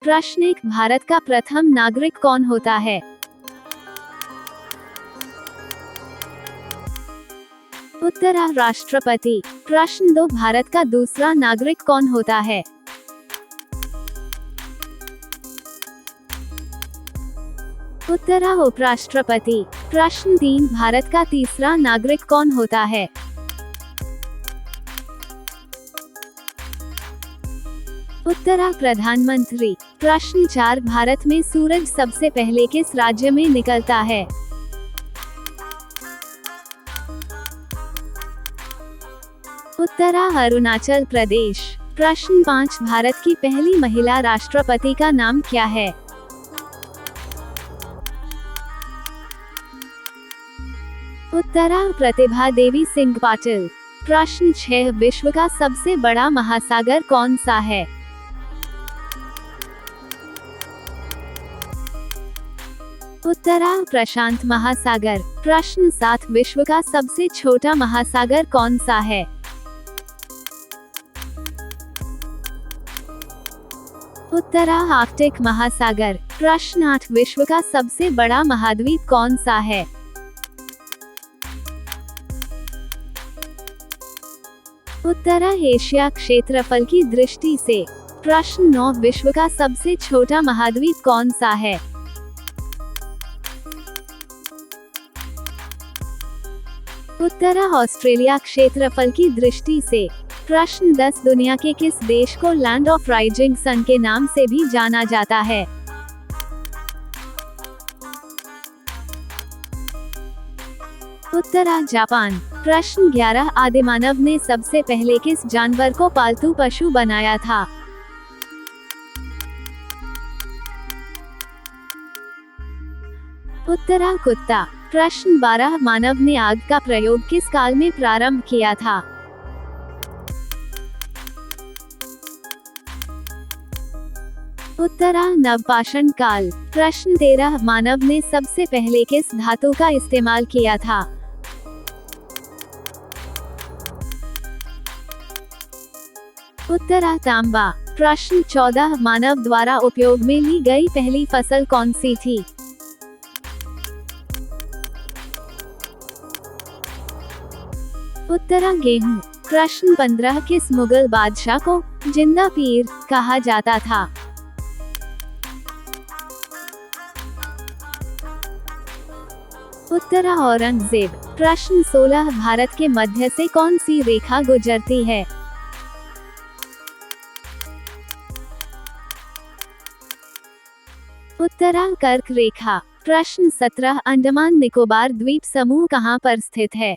प्रश्न 1, भारत का प्रथम नागरिक कौन होता है? उत्तर आ, राष्ट्रपति। प्रश्न 2, भारत का दूसरा नागरिक कौन होता है? उत्तर आ, उपराष्ट्रपति। प्रश्न 3, भारत का तीसरा नागरिक कौन होता है? उत्तर आ, प्रधानमंत्री। प्रश्न 4, भारत में सूरज सबसे पहले किस राज्य में निकलता है? उत्तर आ, अरुणाचल प्रदेश। प्रश्न 5, भारत की पहली महिला राष्ट्रपति का नाम क्या है? उत्तर आ, प्रतिभा देवी सिंह पाटिल। प्रश्न 6, विश्व का सबसे बड़ा महासागर कौन सा है? उत्तर आ, प्रशांत महासागर। प्रश्न 7, विश्व का सबसे छोटा महासागर कौन सा है? उत्तर आ, आर्कटिक महासागर। प्रश्न 8, विश्व का सबसे बड़ा महाद्वीप कौन सा है? उत्तर आ, एशिया क्षेत्रफल की दृष्टि से। प्रश्न 9, विश्व का सबसे छोटा महाद्वीप कौन सा है? उत्तर आ, ऑस्ट्रेलिया क्षेत्रफल की दृष्टि से। प्रश्न 10, दुनिया के किस देश को लैंड ऑफ राइजिंग सन के नाम से भी जाना जाता है? उत्तर आ, जापान। प्रश्न 11, आदिमानव ने सबसे पहले किस जानवर को पालतू पशु बनाया था? उत्तर आ, कुत्ता। प्रश्न 12, मानव ने आग का प्रयोग किस काल में प्रारंभ किया था? उत्तर आ, नवपाषाण काल। प्रश्न 13, मानव ने सबसे पहले किस धातु का इस्तेमाल किया था? उत्तर आ, तांबा। प्रश्न 14, मानव द्वारा उपयोग में ली गई पहली फसल कौन सी थी? उत्तर आ, गेहूं। प्रश्न 15, किस मुगल बादशाह को जिंदा पीर कहा जाता था? उत्तर आ, औरंगजेब। प्रश्न 16, भारत के मध्य से कौन सी रेखा गुजरती है? उत्तर आ, कर्क रेखा। प्रश्न 17, अंडमान निकोबार द्वीप समूह कहाँ पर स्थित है?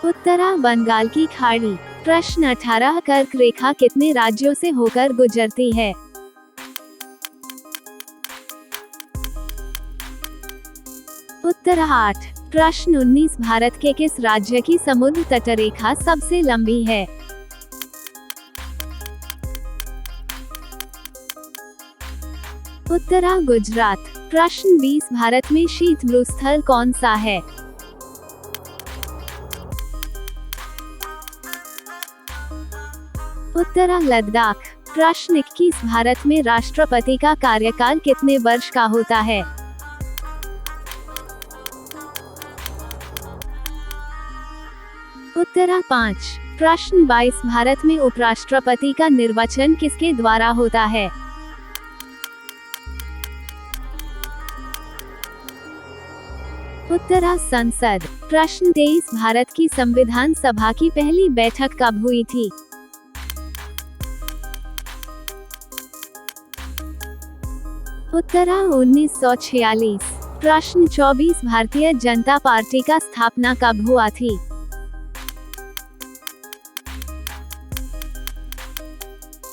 उत्तर आ, बंगाल की खाड़ी। प्रश्न 18, कर्क रेखा कितने राज्यों से होकर गुजरती है? उत्तर आ, 8। प्रश्न 19, भारत के किस राज्य की समुद्र तटरेखा सबसे लंबी है? उत्तर आ, गुजरात। प्रश्न 20, भारत में शीत स्थल कौन सा है? उत्तर आ, लद्दाख। प्रश्न 21, भारत में राष्ट्रपति का कार्यकाल कितने वर्ष का होता है? उत्तर आ, 5। प्रश्न 22, भारत में उपराष्ट्रपति का निर्वाचन किसके द्वारा होता है? उत्तर आ, संसद। प्रश्न 23, भारत की संविधान सभा की पहली बैठक कब हुई थी? उत्तर आ, 1946। प्रश्न 24, भारतीय जनता पार्टी का स्थापना कब हुआ थी?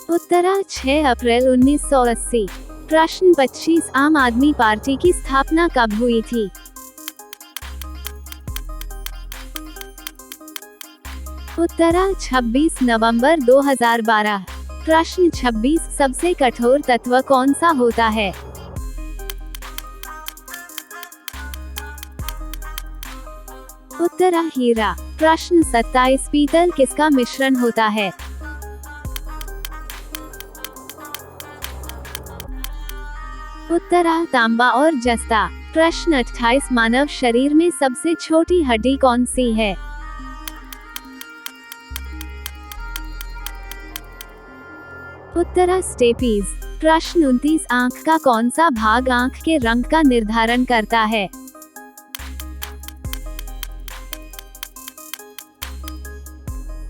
उत्तर आ, 6 अप्रैल 1980। प्रश्न 25, आम आदमी पार्टी की स्थापना कब हुई थी? उत्तर आ, 26 नवंबर 2012। प्रश्न 26, सबसे कठोर तत्व कौन सा होता है? उत्तर आ, हीरा। प्रश्न 27 पीतल किसका मिश्रण होता है? उत्तर आ तांबा और जस्ता। प्रश्न 28 मानव शरीर में सबसे छोटी हड्डी कौन सी है? उत्तर आ स्टेपीज। प्रश्न 29 आंख का कौन सा भाग आंख के रंग का निर्धारण करता है?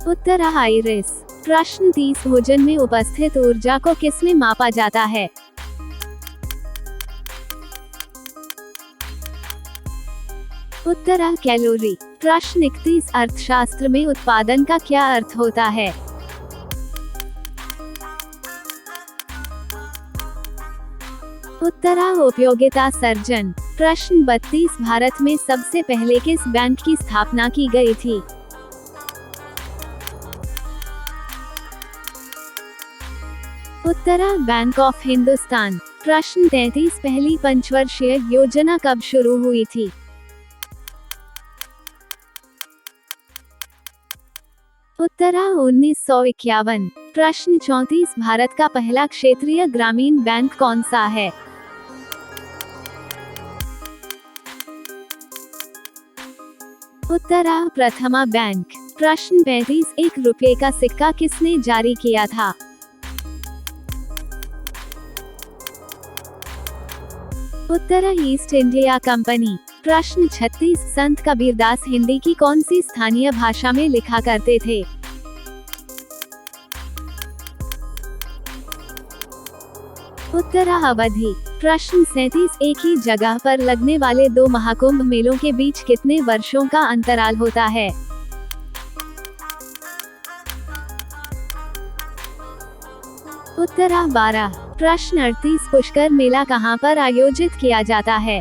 उत्तर आ आइरिस। प्रश्न 30 भोजन में उपस्थित ऊर्जा को किसमें मापा जाता है? उत्तर आ कैलोरी। प्रश्न 31 अर्थशास्त्र में उत्पादन का क्या अर्थ होता है? उत्तर आ उपयोगिता सर्जन। प्रश्न 32 भारत में सबसे पहले किस बैंक की स्थापना की गई थी? उत्तर आ बैंक ऑफ हिंदुस्तान। प्रश्न 33 पहली पंचवर्षीय योजना कब शुरू हुई थी? उत्तर आ 1951। प्रश्न 34 भारत का पहला क्षेत्रीय ग्रामीण बैंक कौन सा है? उत्तर आ प्रथमा बैंक। प्रश्न 35 एक रुपये का सिक्का किसने जारी किया था? उत्तर आ ईस्ट इंडिया कंपनी। प्रश्न 36 संत कबीरदास हिंदी की कौन सी स्थानीय भाषा में लिखा करते थे? उत्तर आ अवधी। प्रश्न 37 एक ही जगह पर लगने वाले दो महाकुंभ मेलों के बीच कितने वर्षों का अंतराल होता है? उत्तर आ 12। प्रश्न 38 पुष्कर मेला कहाँ पर आयोजित किया जाता है?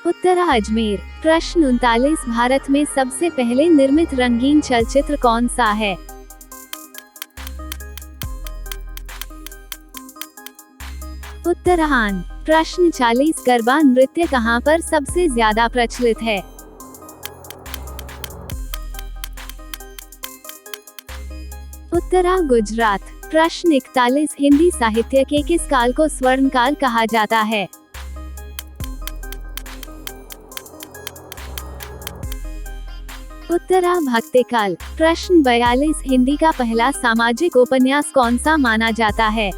उत्तर आ अजमेर। प्रश्न 39 भारत में सबसे पहले निर्मित रंगीन चलचित्र कौन सा है? उत्तराखंड। प्रश्न 40 गरबा नृत्य कहाँ पर सबसे ज्यादा प्रचलित है? उत्तरा गुजरात। प्रश्न 41 हिंदी साहित्य के किस काल को स्वर्ण काल कहा जाता है? उत्तरा भक्ति काल। प्रश्न 42 हिंदी का पहला सामाजिक उपन्यास कौन सा माना जाता है?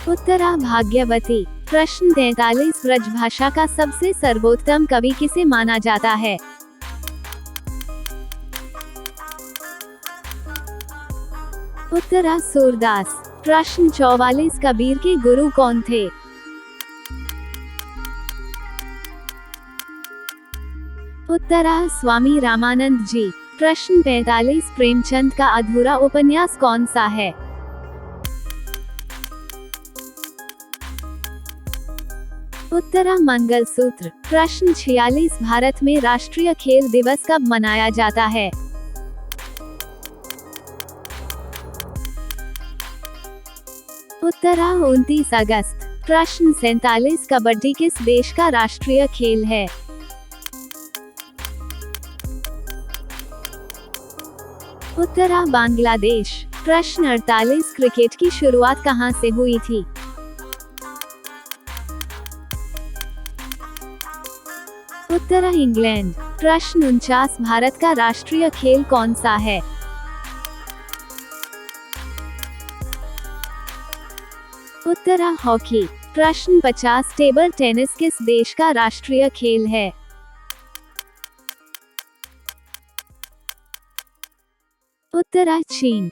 उत्तरा भाग्यवती। प्रश्न 43 ब्रजभाषा का सबसे सर्वोत्तम कवि किसे माना जाता है? उत्तरा सूरदास। प्रश्न 44 कबीर के गुरु कौन थे? उत्तरा स्वामी रामानंद जी। प्रश्न 45 प्रेमचंद का अधूरा उपन्यास कौन सा है? उत्तरा मंगलसूत्र। प्रश्न 46 भारत में राष्ट्रीय खेल दिवस कब मनाया जाता है? उत्तरा 29 अगस्त। प्रश्न 47 कबड्डी किस देश का राष्ट्रीय खेल है? उत्तरा बांग्लादेश। प्रश्न 48 क्रिकेट की शुरुआत कहां से हुई थी? उत्तरा इंग्लैंड। प्रश्न 49 भारत का राष्ट्रीय खेल कौन सा है? उत्तरा हॉकी। प्रश्न 50 टेबल टेनिस किस देश का राष्ट्रीय खेल है? उत्तरा चीन।